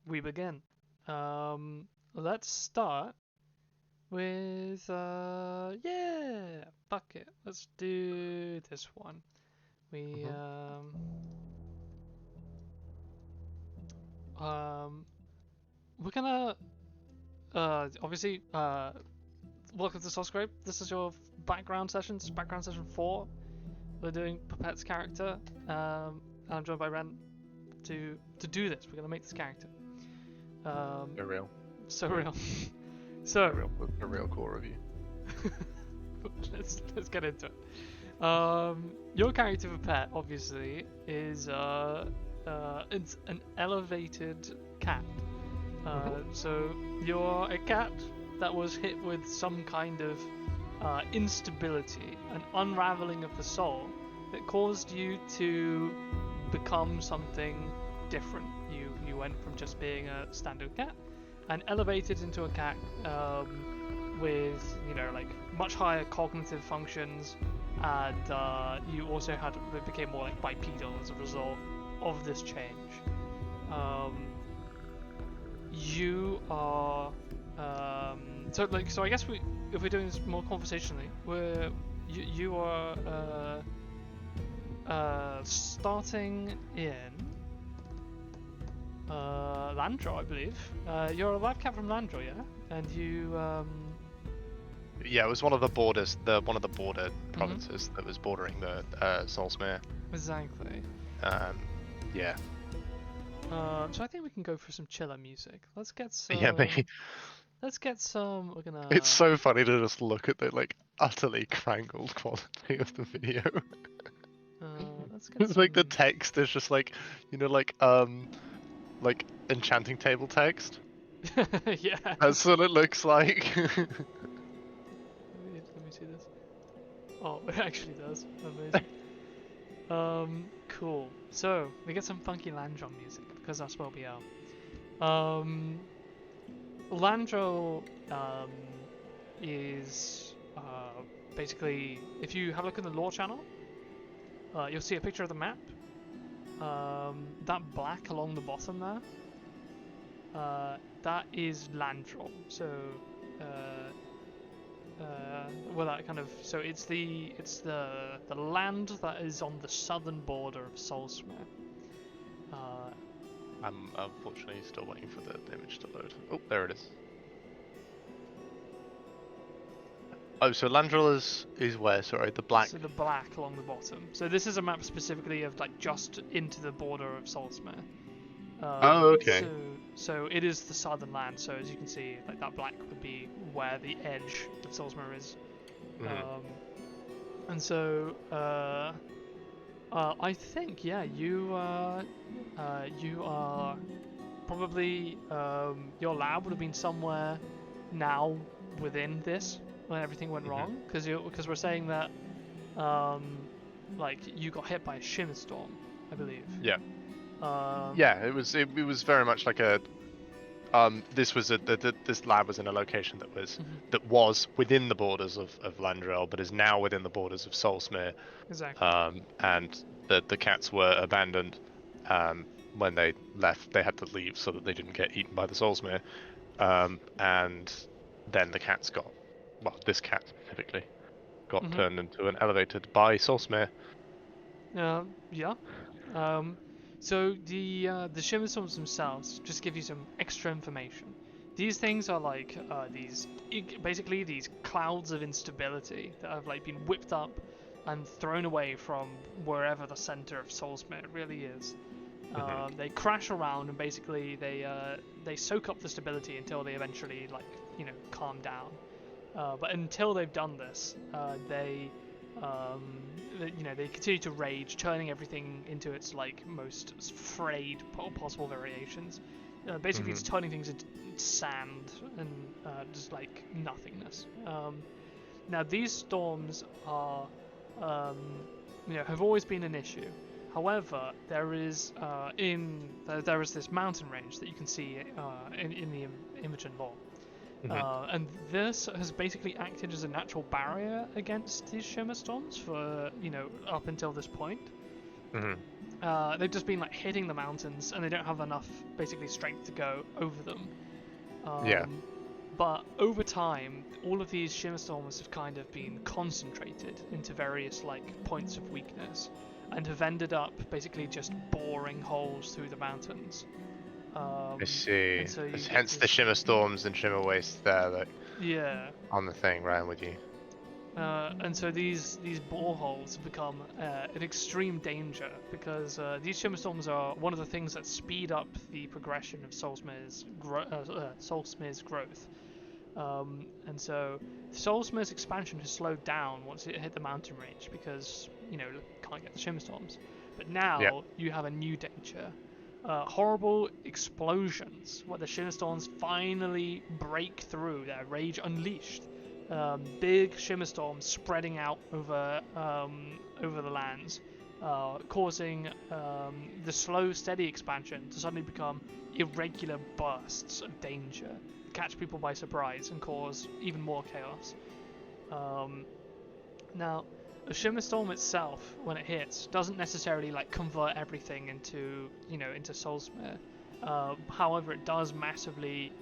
we begin. Let's start with fuck it. Let's do this one. We we're gonna obviously welcome to Soul Scribe. This is your background session. This is background session 4. We're doing Pipette's character. And I'm joined by Ren to do this. We're gonna make this character. So real. So real. A real core review. let's get into it. Your character Pipette obviously is it's an elevated cat. So you're a cat that was hit with some kind of instability, an unraveling of the soul that caused you to become something different. You went from just being a standard cat and elevated into a cat with like much higher cognitive functions, and you also became more like bipedal as a result of this change. You are so I guess if we're doing this more conversationally, you are starting in Landro, I believe. You're a lab cat from Landro, yeah? And you Yeah, it was one of the borders, one of the border provinces that was bordering the Soulsmere. Exactly. Yeah. So I think we can go for some chiller music. Let's get some. Yeah, maybe. Let's get some. We're gonna. It's so funny to just look at the utterly crangled quality of the video. Let's get It's some... like the text is just like enchanting table text. Yeah. That's what it looks like. Let me see this. Oh, it actually does. Amazing. Cool. So we get some funky Landro music because that's where we are. Landro is basically, if you have a look at the lore channel, you'll see a picture of the map. That black along the bottom there, that is Landro. So, so it's the land that is on the southern border of Soulsmere. I'm unfortunately still waiting for the image to load. Oh, there it is. Oh, so Landrel is where? Sorry, the black. So the black along the bottom. So this is a map specifically of just into the border of Soulsmere. Oh, okay. So it is the southern land. So as you can see, that black would be where the edge of Soulsmere is. And so I think you are probably your lab would have been somewhere now within this when everything went wrong, because we're saying that you got hit by a shimmer storm, I believe. Yeah. It was very much like a this lab was in a location that was within the borders of Landrel, but is now within the borders of Soulsmere. Exactly. And the cats were abandoned when they left. They had to leave so that they didn't get eaten by the Soulsmere. And then the cats this cat specifically got turned into an elevated by Soulsmere. So the shimmer storms themselves, just give you some extra information. These things are basically these clouds of instability that have been whipped up and thrown away from wherever the center of Soulsmere really is. They crash around and basically they soak up the stability until they eventually calm down. But until they've done this, they continue to rage, turning everything into its most frayed possible variations. Basically, just turning things into sand and just nothingness. Now, these storms are, have always been an issue. However, there is this mountain range that you can see in the image and lore. And this has basically acted as a natural barrier against these shimmer storms for up until this point. they've just been like hitting the mountains, and they don't have enough basically strength to go over them. Yeah. But over time, all of these shimmer storms have kind of been concentrated into various like points of weakness, and have ended up basically just boring holes through the mountains. I see. And so you get Hence the this, shimmer storms and shimmer wastes there, like yeah. on the thing, right? I'm with you. And so these boreholes have become an extreme danger because these shimmer storms are one of the things that speed up the progression of Soulsmere's growth. And so Soulsmere's expansion has slowed down once it hit the mountain range because can't get the shimmer storms. But now Yeah. you have a new danger. Horrible explosions where the shimmer storms finally break through their rage unleashed. Big shimmer storms spreading out over the lands, causing the slow, steady expansion to suddenly become irregular bursts of danger, catch people by surprise and cause even more chaos. Now, a shimmer storm itself, when it hits, doesn't necessarily like convert everything into Soulsmere. However, it does massively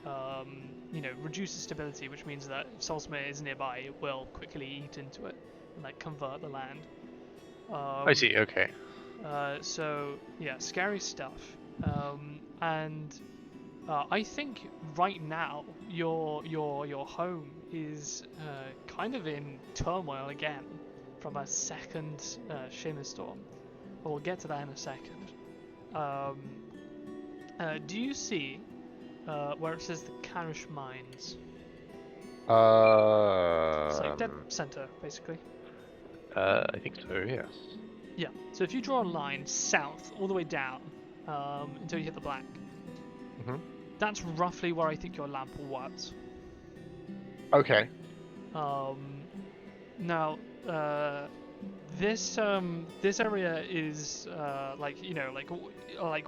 reduce the stability, which means that if Soulsmere is nearby, it will quickly eat into it and like convert the land. I see. Okay. So yeah, scary stuff. And I think right now your home is kind of in turmoil again from a second shimmer storm. We'll get to that in a second. Do you see where it says the Karish Mines? It's like dead center, basically. I think so. Yes. Yeah. So if you draw a line south all the way down until you hit the black, that's roughly where I think your lamp was. Okay. Now, this area is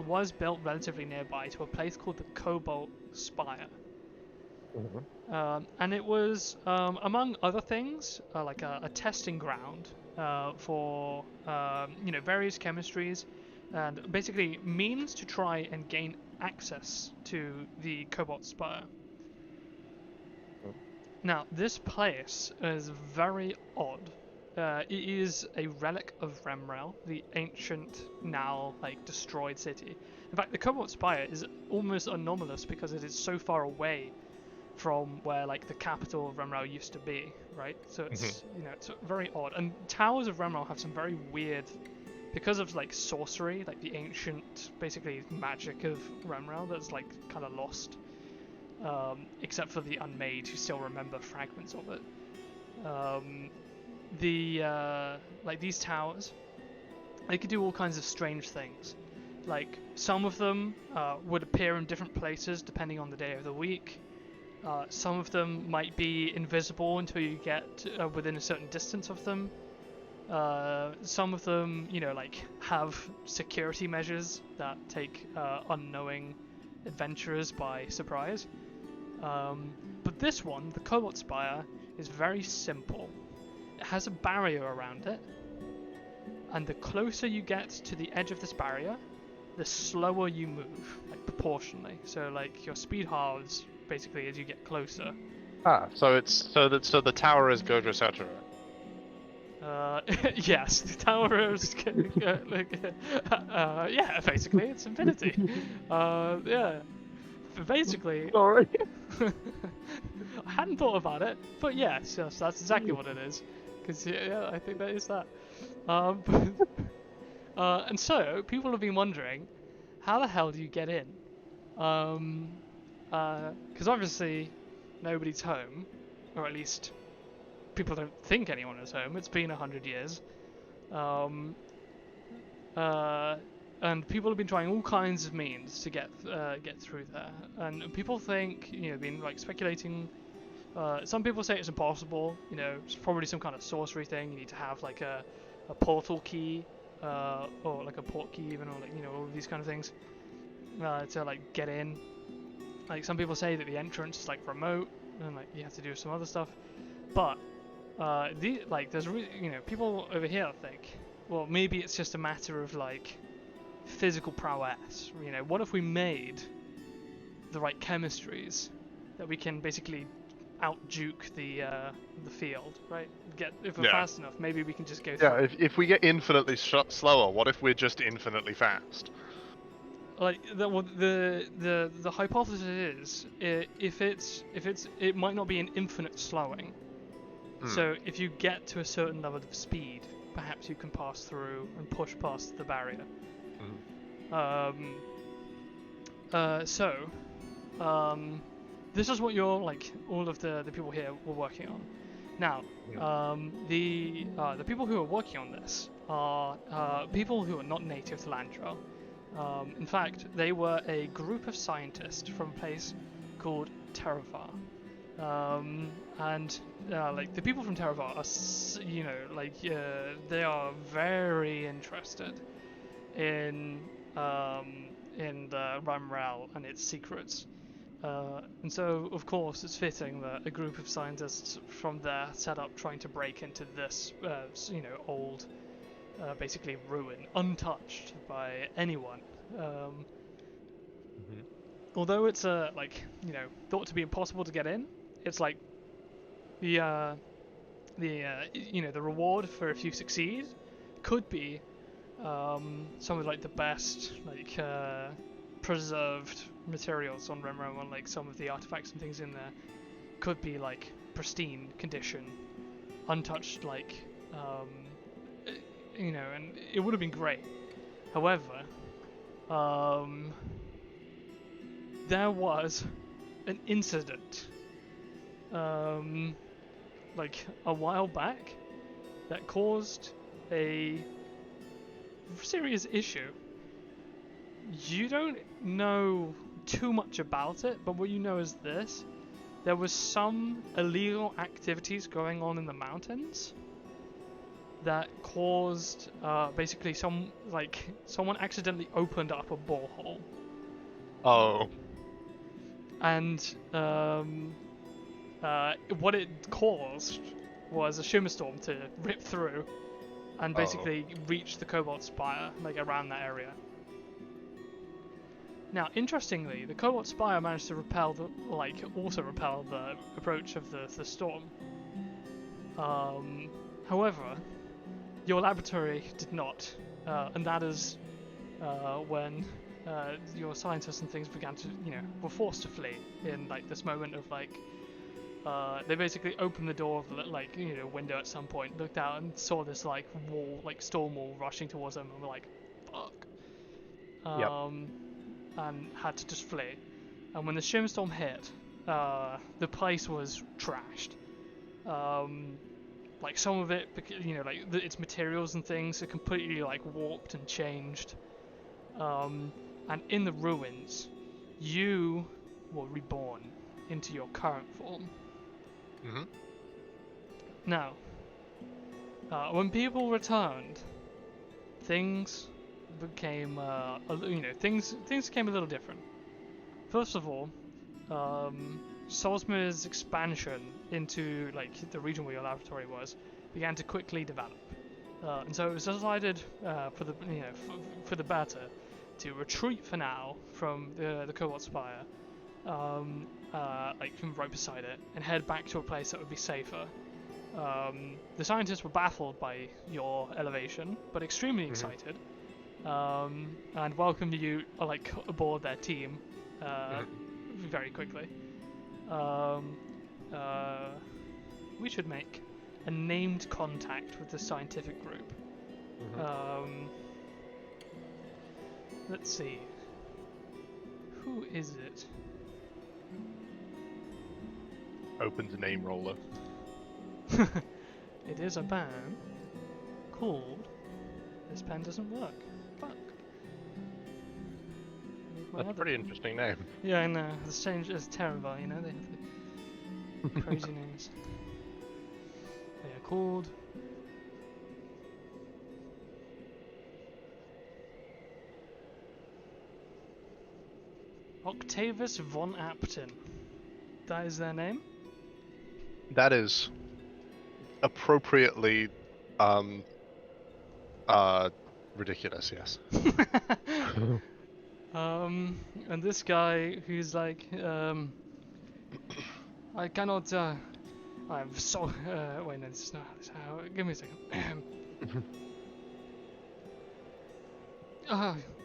was built relatively nearby to a place called the Cobalt Spire. And it was, among other things, like a testing ground for various chemistries, and basically means to try and gain access to the Cobalt Spire. Now, this place is very odd. It is a relic of Remrel, the ancient, now destroyed city. In fact, the Cobalt Spire is almost anomalous because it is so far away from where the capital of Remrel used to be, right? So it's it's very odd. And towers of Remrel have some very weird, because of sorcery, the ancient basically magic of Remrel that's kind of lost. Except for the unmade who still remember fragments of it. These towers, they could do all kinds of strange things. Some of them would appear in different places depending on the day of the week. Some of them might be invisible until you get within a certain distance of them. Some of them, have security measures that take unknowing adventurers by surprise. But this one, the Cobalt Spire, is very simple. It has a barrier around it, and the closer you get to the edge of this barrier, the slower you move, proportionally. So your speed halves basically as you get closer. So the tower is Gojo Satoru. Yes, the tower is yeah, basically it's infinity. Yeah. Basically, Sorry. I hadn't thought about it, but yes, that's exactly what it is. Because yeah, I think that is that. And so people have been wondering, how the hell do you get in? Because obviously nobody's home, or at least people don't think anyone is home. It's been 100 years. And people have been trying all kinds of means to get through there. And people think, been speculating. Some people say it's impossible. It's probably some kind of sorcery thing. You need to have a portal key, or a port key even, or all of these kind of things to get in. Some people say that the entrance is remote and you have to do some other stuff. But there's really, people over here think, well, maybe it's just a matter of physical prowess. You know, what if we made the right chemistries that we can basically out-juke the field, right? If we're Yeah. fast enough, maybe we can just go Yeah, through. if we get infinitely slower, what if we're just infinitely fast? Like the hypothesis is it might not be an infinite slowing. So if you get to a certain level of speed, perhaps you can pass through and push past the barrier. This is what you're like. All of the people here were working on. Now, the people who are working on this are people who are not native to Landra. In fact, they were a group of scientists from a place called Terravar. And like the people from Terravar are, they are very interested in the Ramrel and its secrets. And so, of course, it's fitting that a group of scientists from there set up trying to break into this, old, basically ruin, untouched by anyone. Although it's thought to be impossible to get in, it's like the reward for if you succeed could be some of like the best preserved materials on Remro, like some of the artifacts and things in there could be like pristine condition, untouched, and it would have been great. However, there was an incident like a while back that caused a serious issue. You don't know too much about it, but what you know is this: there was some illegal activities going on in the mountains that caused basically someone accidentally opened up a borehole. Oh. And what it caused was a shimmer storm to rip through and basically reach the Cobalt Spire, like around that area. Now, interestingly, the Cobalt Spire managed to repel the approach of the storm. However, your laboratory did not, and that is when your scientists and things began to, were forced to flee in like this moment of they basically opened the door of window at some point, looked out and saw this like wall, like storm wall rushing towards them, and were like, fuck. And had to just flee. And when the shimmer storm hit, the place was trashed. Like some of it, its materials and things are completely like warped and changed. And in the ruins, you were reborn into your current form. Now, when people returned, things became, things became a little different. First of all, Solsmir's expansion into like the region where your laboratory was began to quickly develop, and so it was decided for the better to retreat for now from the Cobalt Spire, from right beside it, and head back to a place that would be safer. The scientists were baffled by your elevation, but extremely excited, and welcomed you aboard their team very quickly. We should make a named contact with the scientific group. Let's see. Who is it? Opens a name roller. It is a man called... This pen doesn't work. Fuck. That's a pretty interesting name. Yeah, I know. It's changed as Terravar, they have the crazy names. They are called... Octavius von Apton. That is their name? That is appropriately ridiculous, yes. And this guy who's like, I cannot. I'm so. Wait, no, this is not how. Give me a second.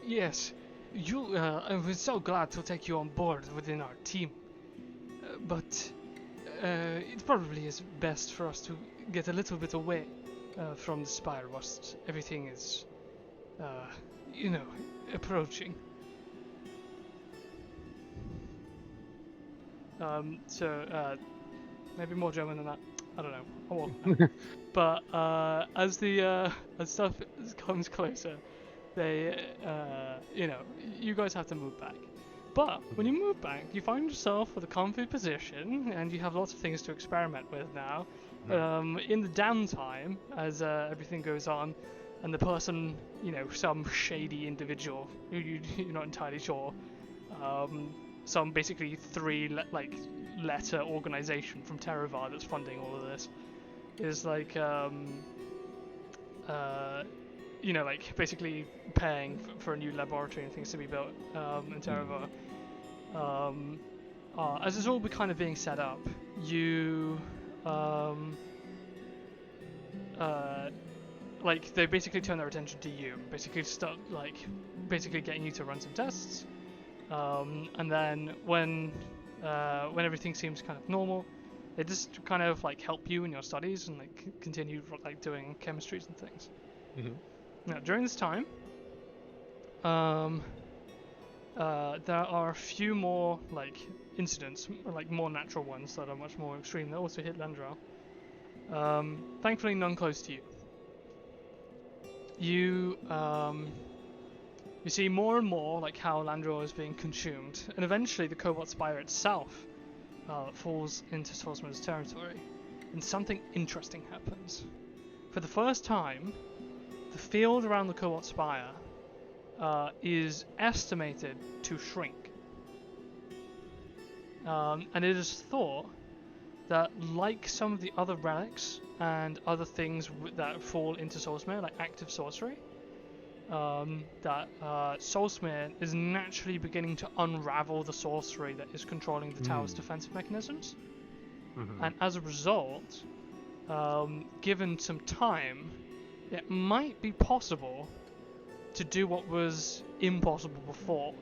Yes. You. I was so glad to take you on board within our team. But it probably is best for us to get a little bit away from the spire whilst everything is, you know, approaching. So maybe more German than that. I don't know. I won't know. But as stuff comes closer, they, you know, you guys have to move back. But when you move back, you find yourself with a comfy position, and you have lots of things to experiment with now. In the downtime, as everything goes on, and the person, you know, some shady individual who you're not entirely sure, some basically letter organization from Terravar that's funding all of this, is like, you know, like basically paying for a new laboratory and things to be built in Terravar. As it's all kind of being set up, you like they basically turn their attention to you, basically start like basically getting you to run some tests, and then when everything seems kind of normal, they just kind of like help you in your studies and like continue like doing chemistries and things. Now during this time, there are a few more like incidents, like more natural ones that are much more extreme that also hit Landral. Thankfully, none close to you. You see more and more like how Landral is being consumed, and eventually the Cobalt Spire itself falls into Soulsman's territory, and something interesting happens. For the first time, the field around the Cobalt Spire is estimated to shrink. And it is thought that, like some of the other relics and other things that fall into Soulsmere, like active sorcery, that Soulsmere is naturally beginning to unravel the sorcery that is controlling the tower's defensive mechanisms. And as a result, given some time, it might be possible to do what was impossible before.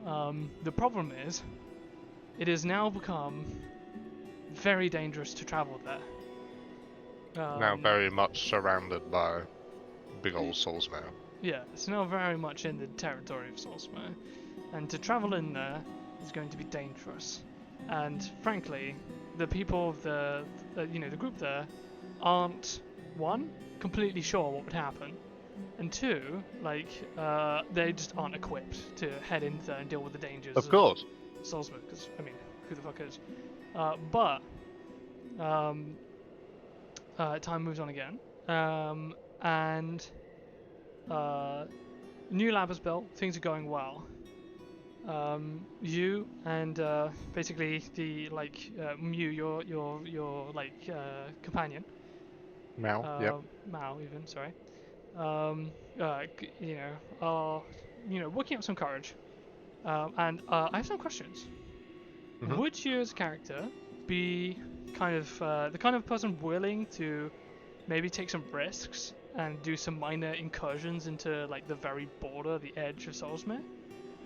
The problem is, it has now become very dangerous to travel there. Now very much surrounded by big old Soulsmere. Yeah, it's now very much in the territory of Soulsmere, and to travel in there is going to be dangerous. And frankly, the people of the group there aren't, one, completely sure what would happen, and two, like, they just aren't equipped to head in there and deal with the dangers Of course. Soulsmere, because, I mean, who the fuck is? But time moves on again, and new lab is built, things are going well. You and basically the Mew, your companion. Mao. Yep. Mao, even, sorry. Working up some courage. And I have some questions. Would you, as a character, be kind of the kind of person willing to maybe take some risks and do some minor incursions into like the very border, the edge of Soulsmere?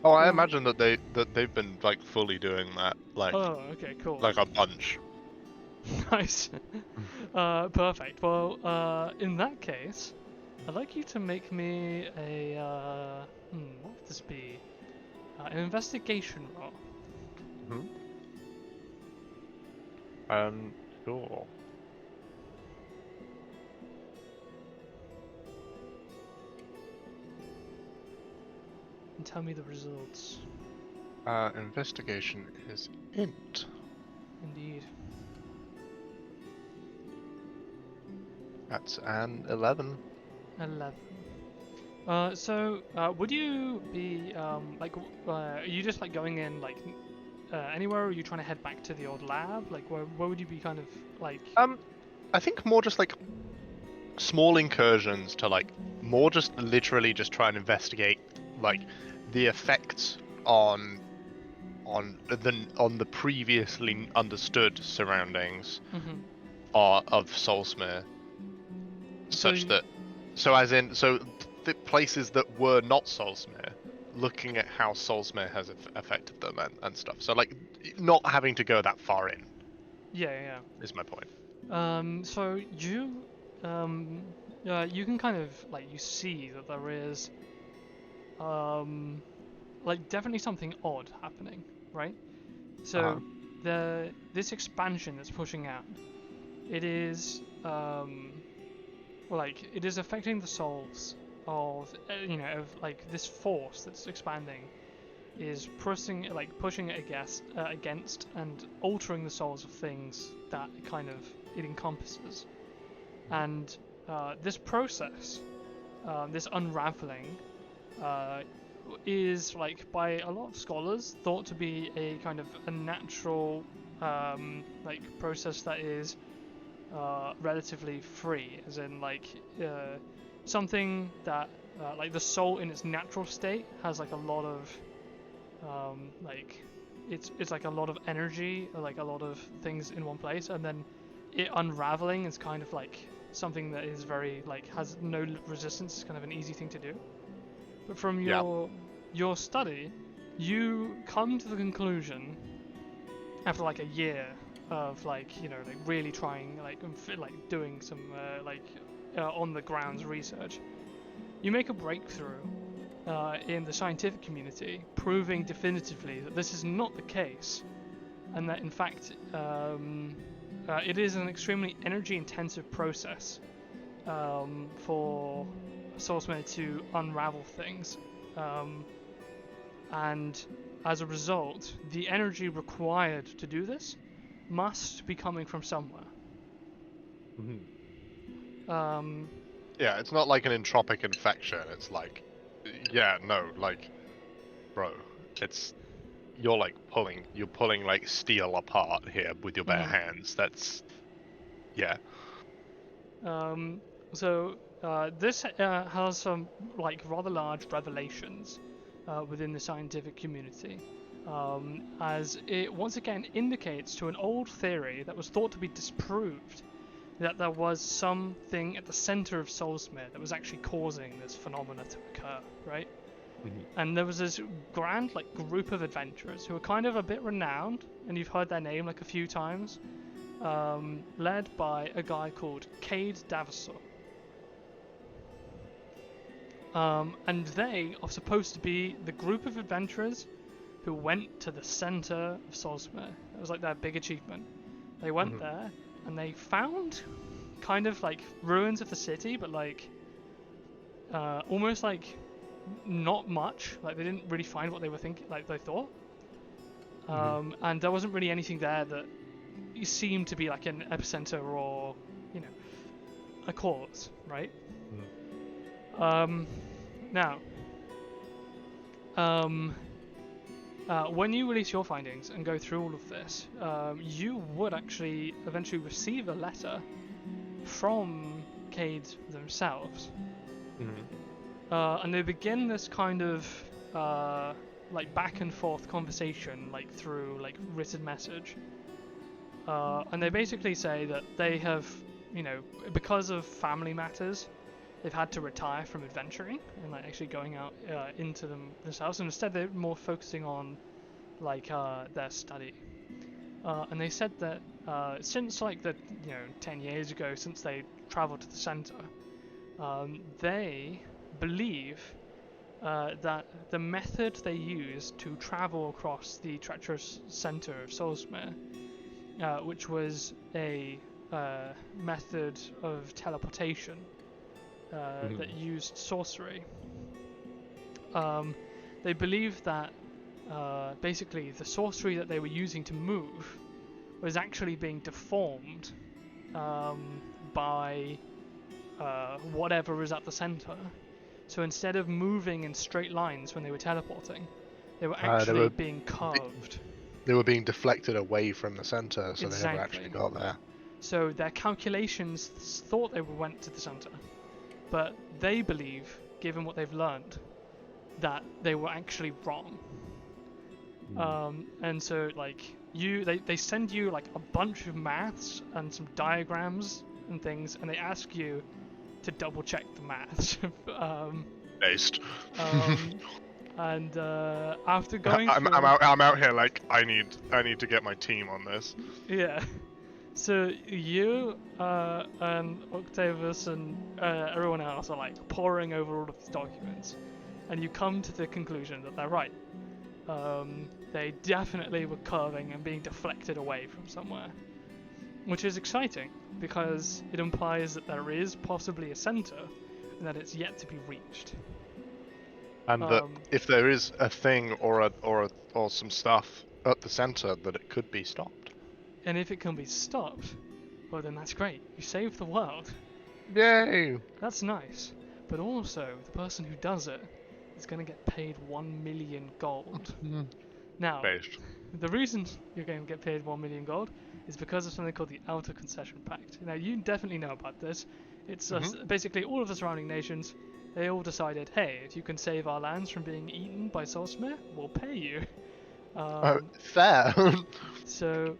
Oh, I imagine that they've been like fully doing that, like. Oh, okay, cool. Like a bunch. Nice. Perfect. Well, in that case, I'd like you to make me a what would this be? An investigation roll. Sure. And tell me the results. Investigation is int. Indeed. That's an 11. 11. So, would you be, are you just, like, going in, like, anywhere, or are you trying to head back to the old lab? Like, where would you be kind of, like... I think more just, like, small incursions to, like, more just literally just try and investigate like the effects on the previously understood surroundings Mm-hmm. of Soulsmere, So such that so the places that were not Soulsmere, looking at how Soulsmere has affected them and stuff. So like not having to go that far in yeah. is my point. So you can kind of like you see that there is like definitely something odd happening, right? So this expansion that's pushing out, it is like it is affecting the souls of of like this force that's expanding is pushing it against and altering the souls of things that it encompasses. And this process, this unraveling, uh, is like by a lot of scholars thought to be a kind of a natural like process that is relatively free, as in like something that like the soul in its natural state has like a lot of like it's like a lot of energy, or like a lot of things in one place, and then it unraveling is kind of like something that is very like has no resistance. It's kind of an easy thing to do. But from Yeah. your study, you come to the conclusion after like a year of like like really trying like doing some on the grounds research. You make a breakthrough in the scientific community, proving definitively that this is not the case, and that in fact it is an extremely energy-intensive process for Sourcemare to unravel things, and as a result, the energy required to do this must be coming from somewhere. Yeah, it's not like an entropic infection. It's like, yeah, no, like, bro, it's you're pulling like steel apart here with your bare hands. That's, yeah. So this has some like rather large revelations within the scientific community, as it once again indicates to an old theory that was thought to be disproved, that there was something at the center of Soulsmere that was actually causing this phenomena to occur, right? And there was this grand like group of adventurers who were kind of a bit renowned, and you've heard their name like a few times, led by a guy called Cade Davison. And they are supposed to be the group of adventurers who went to the center of Soulsmere. It was like their big achievement. They went there and they found kind of like ruins of the city, but like almost like not much. Like they didn't really find what they were thinking, like they thought. And there wasn't really anything there that seemed to be like an epicenter or a cause, right? Now, when you release your findings and go through all of this, you would actually eventually receive a letter from Cade themselves, and they begin this kind of like back and forth conversation, like through like written message, and they basically say that they have, because of family matters, they've had to retire from adventuring and like actually going out into them themselves, and instead they're more focusing on like their study. And they said that since like 10 years ago, since they traveled to the center, they believe that the method they used to travel across the treacherous center of Soulsmere, which was a method of teleportation that used sorcery. They believe that basically the sorcery that they were using to move was actually being deformed by whatever is at the center. So instead of moving in straight lines when they were teleporting, they were actually being curved. They were being deflected away from the center, so Exactly. they never actually got there. So their calculations thought they went to the center, but they believe, given what they've learned, that they were actually wrong. And so like they send you like a bunch of maths and some diagrams and things, and they ask you to double check the maths. Based. And after going through, I'm out here like I need to get my team on this. yeah. So you and Octavius and everyone else are like poring over all of these documents, and you come to the conclusion that they're right. They definitely were curving and being deflected away from somewhere, which is exciting because it implies that there is possibly a center and that it's yet to be reached. And that if there is a thing or some stuff at the center, that it could be stopped. And if it can be stopped, well then that's great. You saved the world. Yay! That's nice. But also, the person who does it is going to get paid 1 million gold. Now, Based. the reason you're going to get paid 1 million gold is because of something called the Outer Concession Pact. Now, you definitely know about this. It's basically all of the surrounding nations. They all decided, hey, if you can save our lands from being eaten by Soulsmere, we'll pay you. Fair. So,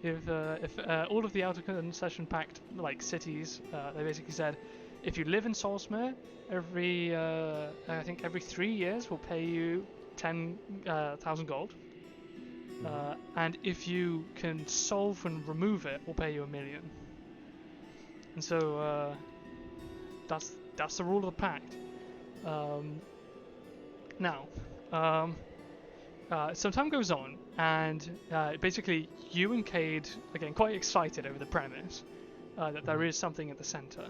if all of the Outer Concession Pact like cities, they basically said, if you live in Soulsmere, I think every 3 years we'll pay you 10,000 gold, and if you can solve and remove it, we'll pay you 1 million. And so that's the rule of the pact. Now, some time goes on, and basically you and Cade are getting quite excited over the premise that there is something at the center.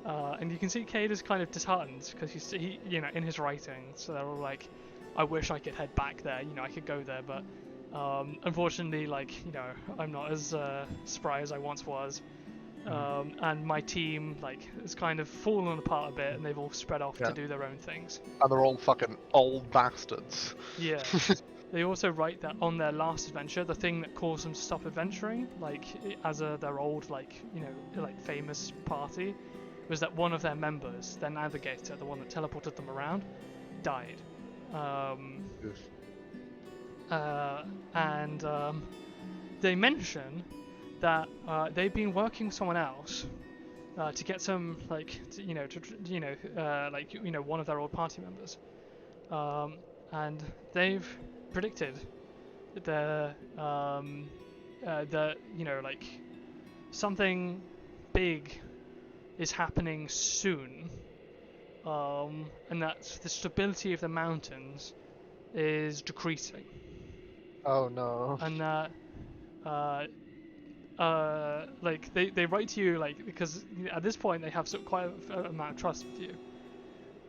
And you can see Cade is kind of disheartened because he, in his writing, so they're all like, I wish I could head back there, I could go there, but unfortunately, I'm not as spry as I once was. And my team, has kind of fallen apart a bit, and they've all spread off to do their own things. And they're all fucking old bastards. Yeah. They also write that on their last adventure, the thing that caused them to stop adventuring, as their old, famous party, was that one of their members, their navigator, the one that teleported them around, died. And they mention that they've been working with someone else to get some, one of their old party members, and they've predicted that something big is happening soon, and that the stability of the mountains is decreasing. Oh no. And that they write to you because at this point they have quite an amount of trust with you,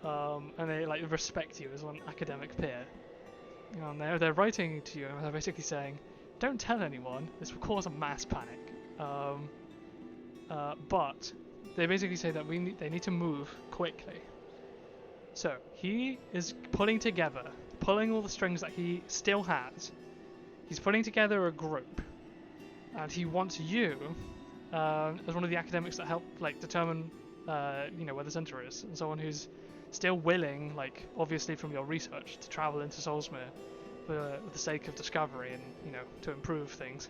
and they respect you as an academic peer. And they're writing to you and they're basically saying, don't tell anyone, this will cause a mass panic. But they basically say that they need to move quickly. So he is pulling all the strings that he still has. He's putting together a group, and he wants you, as one of the academics that help determine, where the center is, and someone who's still willing, obviously from your research, to travel into Soulsmere for the sake of discovery and to improve things,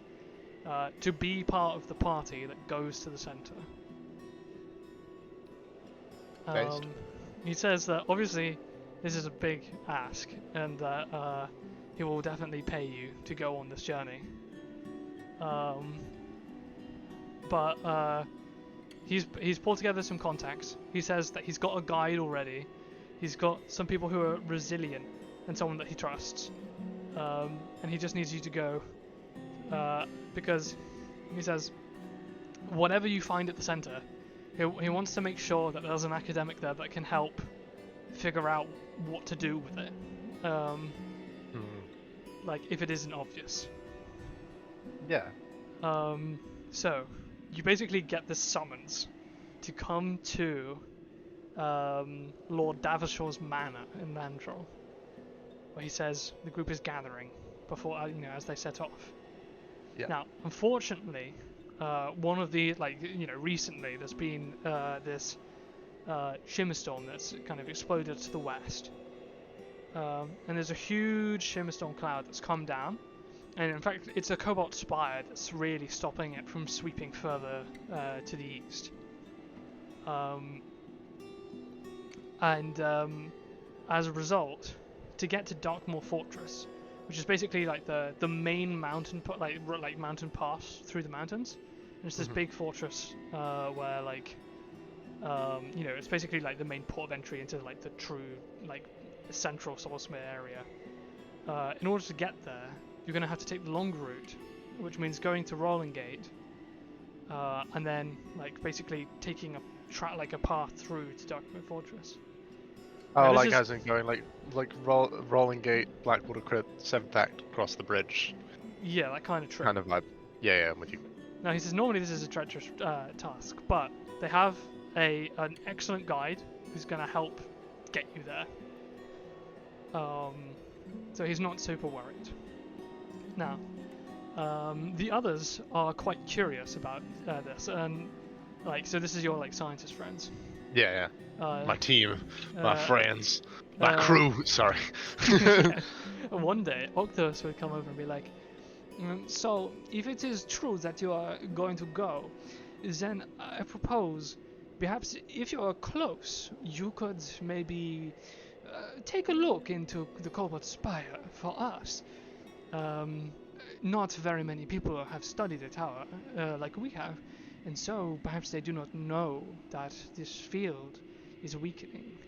to be part of the party that goes to the center. He says that obviously this is a big ask, and that he will definitely pay you to go on this journey. But he's pulled together some contacts. He says that he's got a guide already. He's got some people who are resilient and someone that he trusts. And he just needs you to go, because he says whatever you find at the center, he wants to make sure that there's an academic there that can help figure out what to do with it. If it isn't obvious. Yeah. So you basically get this summons to come to Lord Davishaw's manor in Mandrel, where he says the group is gathering before, as they set off. Yeah. Now, unfortunately, one of the recently there's been this shimmer storm that's kind of exploded to the west. And there's a huge shimmer storm cloud that's come down. And in fact, it's a cobalt spire that's really stopping it from sweeping further to the east. As a result, to get to Darkmoor Fortress, which is basically like the main mountain mountain pass through the mountains, and it's this big fortress where it's basically like the main port of entry into like the true like central Soulsmere area. In order to get there, you're going to have to take the long route, which means going to Rolling Gate, and then like basically taking a path through to Darkmoor Fortress. Oh, like as in going Rolling Gate, Blackwater Crypt, 7th Act, across the bridge. Yeah, that kind of trip. Kind of vibe. Yeah, I'm with you. Now he says normally this is a treacherous task, but they have an excellent guide who's going to help get you there. So he's not super worried. Now, the others are quite curious about this, and so this is your scientist friends. Yeah. My team, my friends, my crew. Sorry. One day, Octos would come over and be like, "So, if it is true that you are going to go, then I propose, perhaps if you are close, you could maybe take a look into the Cobalt Spire for us. Not very many people have studied the tower like we have, and so perhaps they do not know that this field is weakening."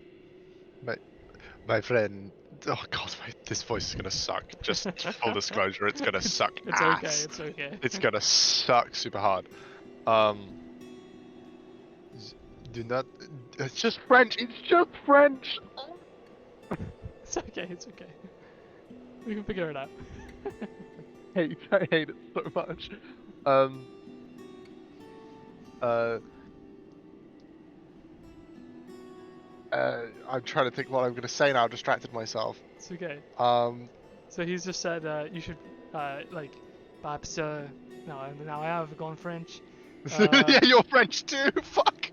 My friend, oh god, this voice is gonna suck. Just full disclosure, it's gonna suck. It's okay. It's gonna suck super hard. Do not. It's just French. It's just French. It's okay. We can figure it out. I hate it so much. I'm trying to think what I'm going to say now. I've distracted myself. It's okay. So he's just said you should perhaps now I have gone French. Yeah, you're French too. Fuck.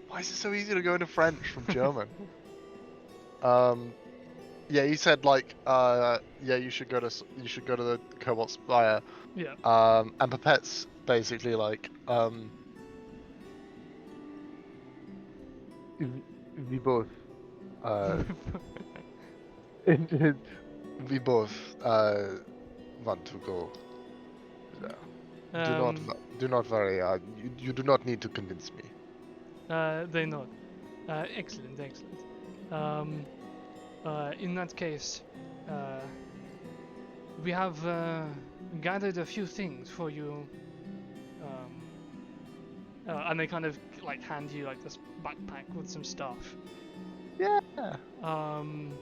Why is it so easy to go into French from German? Yeah, he said you should go to the Cobalt Spire. Yeah. And Pipette's basically we both want to go. Do not worry. You do not need to convince me. They know. Excellent. In that case, we have gathered a few things for you. And they kind of hand you this backpack with some stuff. Yeah. And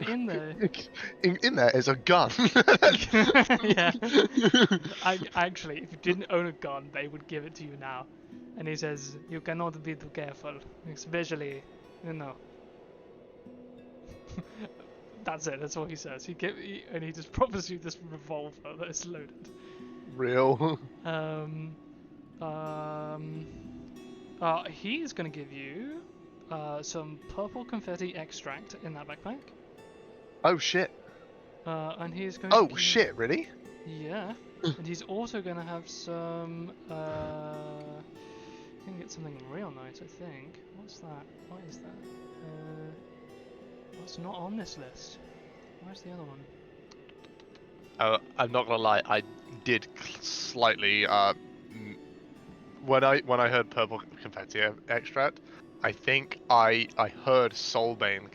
in there, in there is a gun. yeah. Actually, if you didn't own a gun, they would give it to you now. And he says you cannot be too careful, especially, That's it. That's all he says. And he just proffers you this revolver that is loaded. Real. He's gonna give you some purple confetti extract in that backpack. Oh shit. And he's going. Oh shit! Really? Yeah. And he's also gonna have some. Gonna get something real nice, I think. What's that? What is that? What's not on this list? Where's the other one? I'm not gonna lie. I did slightly. When I heard purple confetti extract, I think I heard Soulbane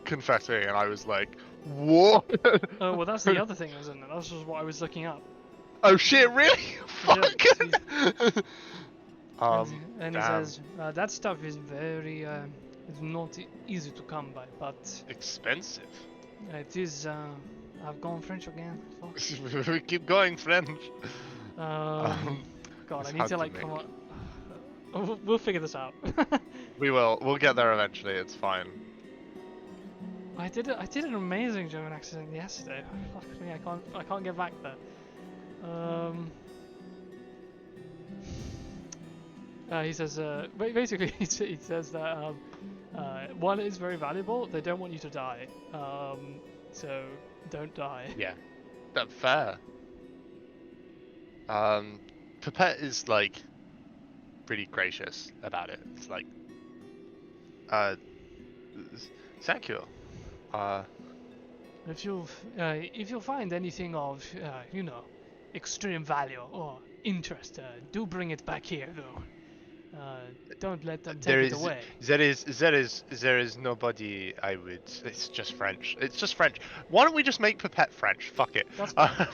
confetti, and I was like, what? Oh well, that's the other thing, isn't it? That's just what I was looking up. Oh shit! Really? Fuck. And he says that stuff is very it's not easy to come by, but expensive. It is. I've gone French again. We keep going French. God, I need to come on. We'll figure this out. We will. We'll get there eventually. It's fine. I did an amazing German accent yesterday. Fuck me, I can't get back there. He says, basically, he says that one is very valuable. They don't want you to die, so don't die. Yeah, that's fair. Pipette is like pretty gracious about it. It's like, uh, thank you. If you find anything of extreme value or interest, do bring it back here though. Don't let them take it away. there is nobody I would. It's just French. It's just French. Why don't we just make Pipette French? Fuck it. That's fine.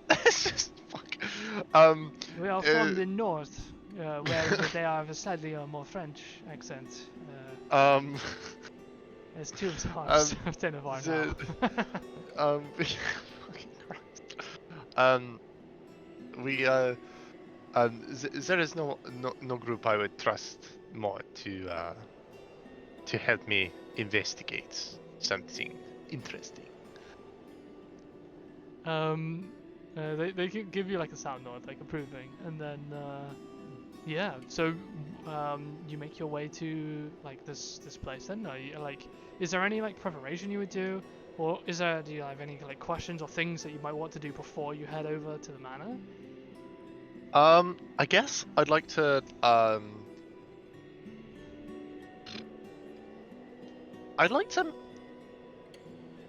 It's just fuck. We are from the north, where they have a slightly more French accent. There's two types of Tenevar now. Fucking Christ. We there is no group I would trust more to help me investigate something interesting. They can give you like a sound nod, like approving, and then yeah. So you make your way to like this place. Then, is there any like preparation you would do, or do you have any like questions or things that you might want to do before you head over to the manor? I guess I'd like to I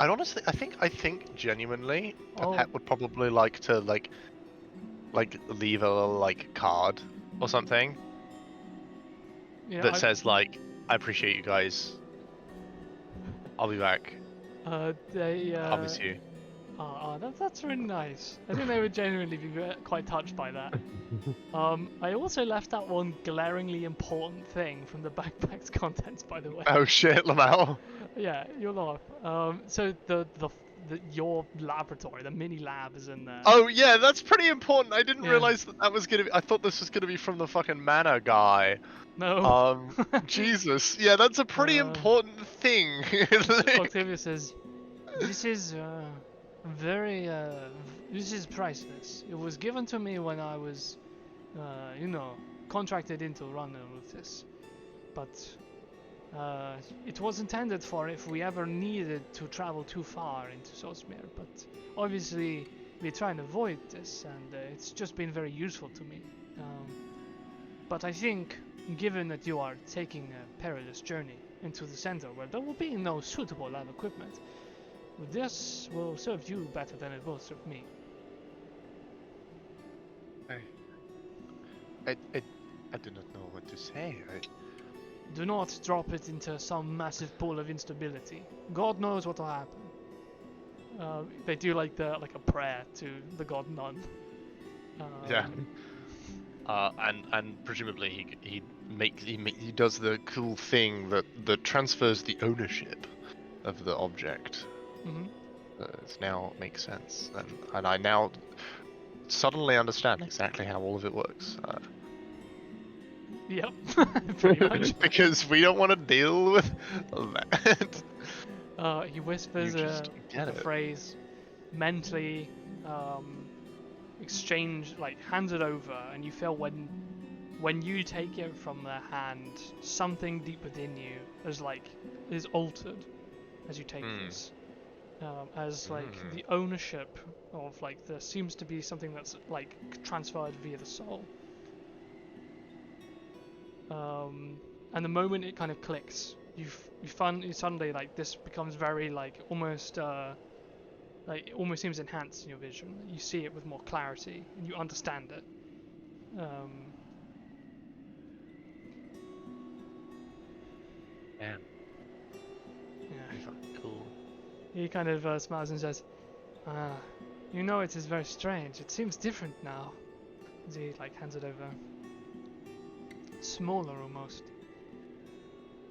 honestly, I think genuinely, Pipette would probably like to like leave a little like card or something that says like, I appreciate you guys. I'll be back. I'll miss you. That's really nice. I think they would genuinely be quite touched by that. I also left out one glaringly important thing from the backpack's contents, by the way. Oh shit, Lamel. Yeah, you'll laugh. So your laboratory, the mini lab, is in there. Oh yeah, that's pretty important. I didn't realize that was gonna be. I thought this was gonna be from the fucking manor guy. No. Jesus. Yeah, that's a pretty important thing. Octavia says, "This is this is priceless. It was given to me when I was, contracted into run with this, but it was intended for if we ever needed to travel too far into Sosmir, but obviously we try and avoid this, and it's just been very useful to me. But I think, given that you are taking a perilous journey into the center where there will be no suitable lab equipment, this will serve you better than it will serve me." I do not know what to say. Do not drop it into some massive pool of instability. God knows what will happen. They do like a prayer to the god Nun. Yeah. And presumably he does the cool thing that transfers the ownership of the object. Mm-hmm. It now makes sense, and I now suddenly understand exactly how all of it works. Yep, pretty much. Because we don't want to deal with that. He whispers a phrase, mentally hands it over, and you feel when you take it from their hand, something deep within you is altered as you take this. The ownership of there seems to be something that's transferred via the soul. And the moment it kind of clicks, you suddenly this becomes very almost it almost seems enhanced in your vision. You see it with more clarity and you understand it. Man. Yeah. Cool. He kind of smiles and says, it is very strange. It seems different now." As he hands it over. Smaller almost.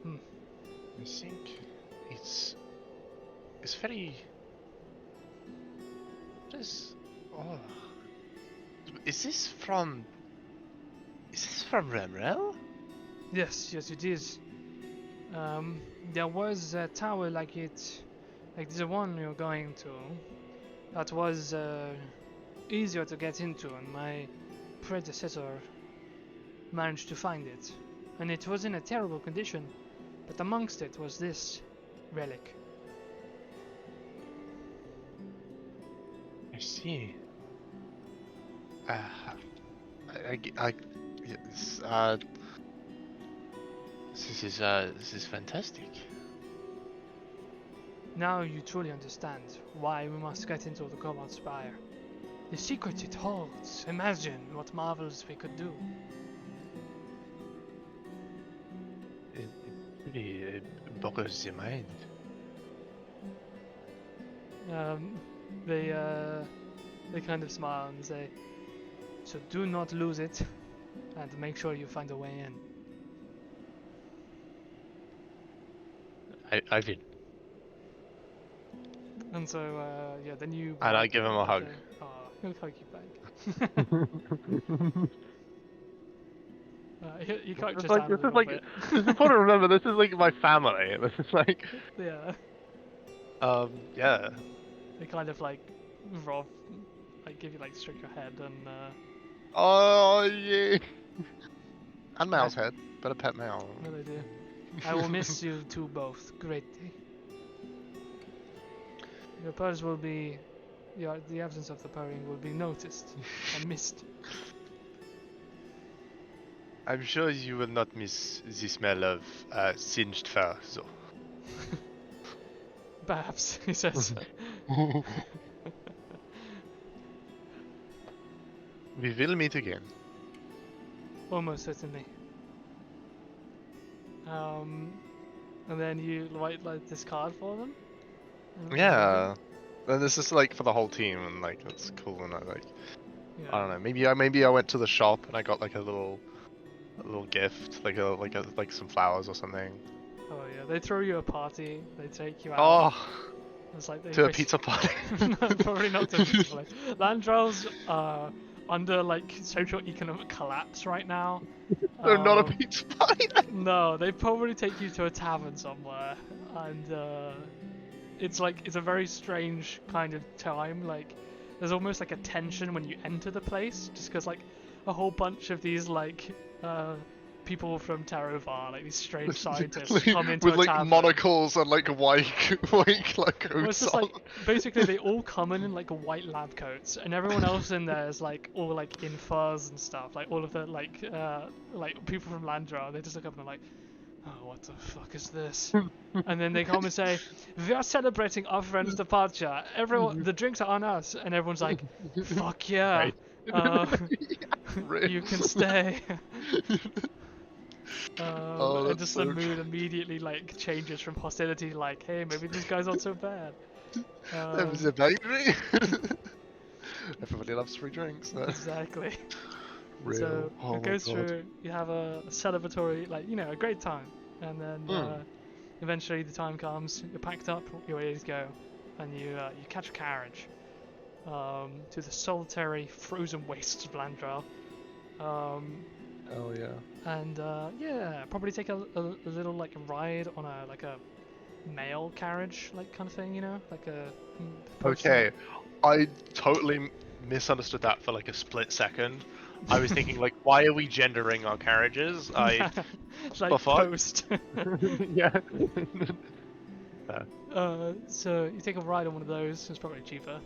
I think it's very. Is this from Remrel? Yes, it is. There was a tower like the one you're going to, that was easier to get into, and my predecessor managed to find it, and it was in a terrible condition, but amongst it was this relic. I see. Yes, this is fantastic. Now you truly understand why we must get into the Cobalt Spire. The secret it holds. Imagine what marvels we could do. It really boggles the mind. They kind of smile and say, "So do not lose it, and make sure you find a way in." I will. And so, yeah, then you. And I give him a hug. Oh, he'll hug you back. You can't just like, handle this a is little like, bit. it's important to remember, this is like my family. This is like, Yeah. yeah. They kind of like rob, like give you like stroke your head and. Oh, yeah. And Mal's head. Better pet Mal. What they do. I will miss you two both greatly. Your purrs will be, the absence of the purring will be noticed and missed. I'm sure you will not miss the smell of singed fur, though. Perhaps, he says. We will meet again. Almost certainly. And then you write like this card for them. Yeah. And this is like for the whole team, and like it's cool. And I like, Yeah. I don't know. Maybe I went to the shop and I got like a little gift, like some flowers or something. Oh yeah, they throw you a party. They take you out. Oh, It's like they to a pizza party. No, probably not to a pizza party. Landrels are under like socio-economic collapse right now. They're not a pizza party. No, they probably take you to a tavern somewhere, and it's a very strange kind of time. Like, there's almost like a tension when you enter the place, just because like a whole bunch of these like people from Tarovar, like these strange scientists, come into with a like tavern. monocles and like white like Well, coats it's just on. like basically they all come in like white lab coats, and everyone else in there is like all like in furs and stuff. Like all of the like people from Landra, they just look up and they're like, "Oh, what the fuck is this?" And then they come and say, "We are celebrating our friend's departure. Everyone, the drinks are on us." And everyone's like, "Fuck yeah, Right. you can stay." Oh, and that's just so the mood immediately like changes from hostility, like, "Hey, maybe this guy's not so bad." That was a bakery. Everybody loves free drinks. Exactly. Real. So Oh it my goes God. through. You have a celebratory, like, a great time, and then eventually the time comes. You're packed up, you're ready to go, and you catch a carriage to the solitary frozen wastes of Landral. Oh yeah. And yeah, probably take a little like a ride on a mail carriage like kind of thing, like a postal- Okay, I totally misunderstood that for like a split second. I was thinking like, why are we gendering our carriages? It's like the fuck? post. Yeah. So you take a ride on one of those. It's probably cheaper.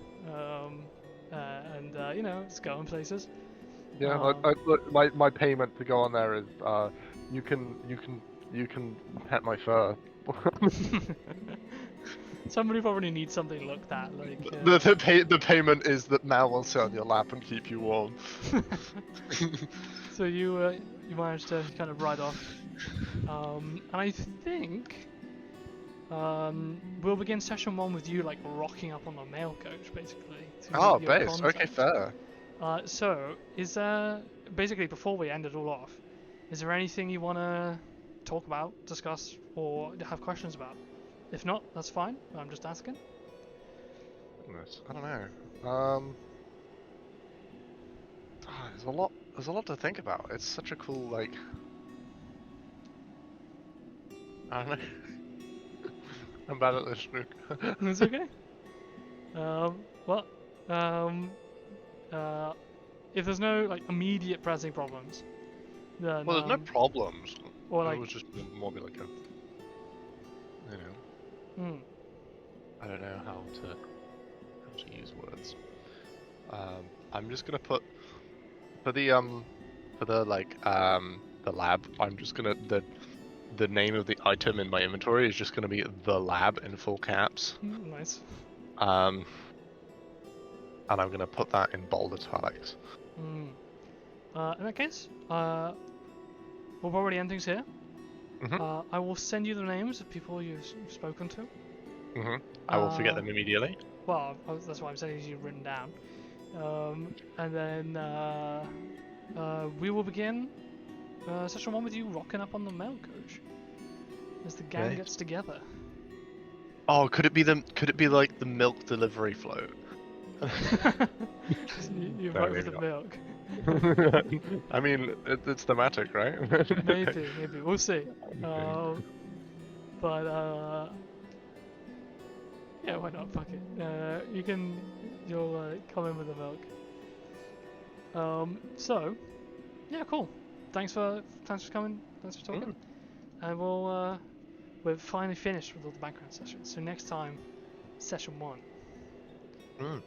And it's going places. Yeah. Look, my payment to go on there is you can pet my fur. Somebody probably needs something looked at, like. The payment is that Mal will sit on your lap and keep you warm. So you managed to kind of ride off, and I think we'll begin session 1 with you like rocking up on the mail coach, basically. to Oh, meet your base. Okay, contact. fair. So is there basically, before we end it all off, is there anything you want to talk about, discuss, or have questions about? If not, that's fine. I'm just asking. Goodness, I don't know. There's a lot to think about. It's such a cool, like, I don't know. I'm bad at this, Luke. It's okay. If there's no like immediate pressing problems, then Well, there's no problems. or It like was just more be like a, hmm. I don't know how to use words. I'm just gonna put for the the lab. I'm just gonna the name of the item in my inventory is just gonna be the lab in full caps. Nice. Um, and I'm gonna put that in bold italics. Hmm. In that case, we'll probably end things here. Mhm. I will send you the names of people you've spoken to. Mhm. I will forget them immediately. Well, that's why I'm saying you've written down. And then we will begin session 1 with you rocking up on the mail coach as the gang Okay. gets together. Oh, could it be the? Could it be like the milk delivery float? You No, vote for maybe the not. milk. I mean, it's thematic, right? Maybe. We'll see. Okay. But yeah, why not? Fuck it. You'll come in with the milk. So yeah, cool. Thanks for coming. Thanks for talking. Mm. And we're finally finished with all the background sessions. So next time, session 1. Mm.